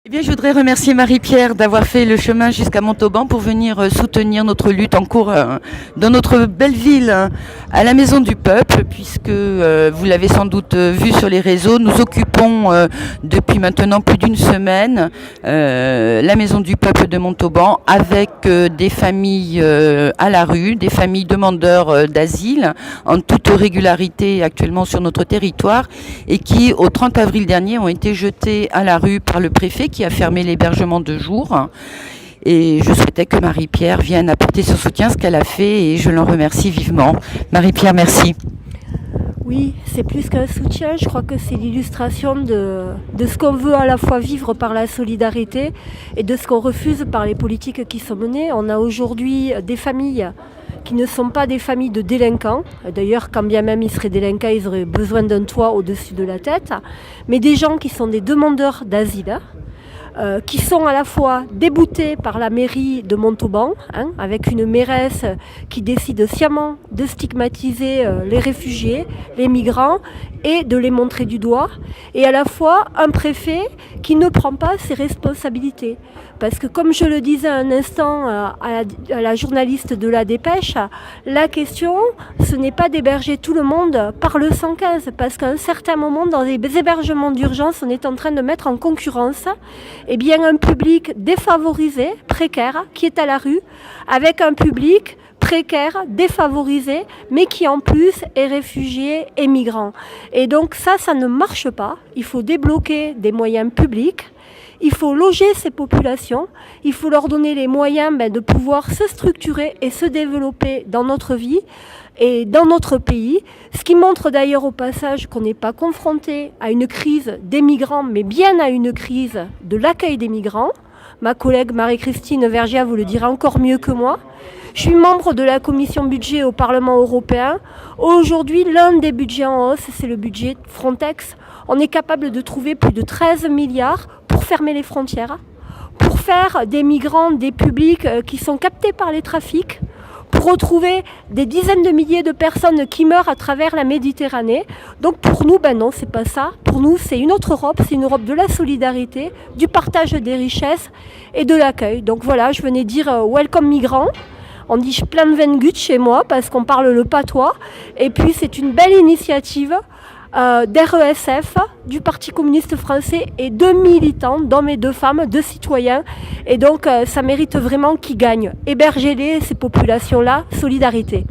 Eh bien, je voudrais remercier Marie-Pierre d'avoir fait le chemin jusqu'à Montauban pour venir soutenir notre lutte en cours dans notre belle ville, hein, à la Maison du Peuple, puisque vous l'avez sans doute vu sur les réseaux, nous occupons depuis maintenant plus d'une semaine la Maison du Peuple de Montauban avec des familles à la rue, des familles demandeurs d'asile en toute régularité actuellement sur notre territoire et qui, au 30 avril dernier, ont été jetées à la rue par le préfet qui a fermé l'hébergement de jour. Et je souhaitais que Marie-Pierre vienne apporter son soutien, ce qu'elle a fait, et je l'en remercie vivement. Marie-Pierre, merci. Oui, c'est plus qu'un soutien, je crois que c'est l'illustration de ce qu'on veut à la fois vivre par la solidarité et de ce qu'on refuse par les politiques qui sont menées. On a aujourd'hui des familles qui ne sont pas des familles de délinquants. D'ailleurs, quand bien même ils seraient délinquants, ils auraient besoin d'un toit au-dessus de la tête. Mais des gens qui sont des demandeurs d'asile, qui sont à la fois déboutés par la mairie de Montauban, avec une mairesse qui décide sciemment de stigmatiser les réfugiés, les migrants, et de les montrer du doigt, et à la fois un préfet qui ne prend pas ses responsabilités. Parce que comme je le disais un instant à la journaliste de la Dépêche, la question, ce n'est pas d'héberger tout le monde par le 115, parce qu'à un certain moment, dans les hébergements d'urgence, on est en train de mettre en concurrence un public défavorisé, précaire, qui est à la rue, avec un public précaire, défavorisé, mais qui en plus est réfugié et migrant. Et donc ça ne marche pas. Il faut débloquer des moyens publics. Il faut loger ces populations, il faut leur donner les moyens de pouvoir se structurer et se développer dans notre vie et dans notre pays, ce qui montre d'ailleurs au passage qu'on n'est pas confronté à une crise des migrants, mais bien à une crise de l'accueil des migrants. Ma collègue Marie-Christine Vergiat vous le dira encore mieux que moi. Je suis membre de la commission budget au Parlement européen. Aujourd'hui, l'un des budgets en hausse, c'est le budget Frontex. On est capable de trouver plus de 13 milliards pour fermer les frontières, pour faire des migrants des publics qui sont captés par les trafics, pour retrouver des dizaines de milliers de personnes qui meurent à travers la Méditerranée. Donc pour nous, non, c'est pas ça. Pour nous, c'est une autre Europe, c'est une Europe de la solidarité, du partage des richesses et de l'accueil. Donc voilà, je venais dire welcome migrants. On dit plein de Vengut chez moi parce qu'on parle le patois. Et puis c'est une belle initiative d'RESF, du Parti communiste français et de militants, d'hommes et de femmes, de citoyens. Et donc ça mérite vraiment qu'ils gagnent. Hébergez-les, ces populations-là, solidarité.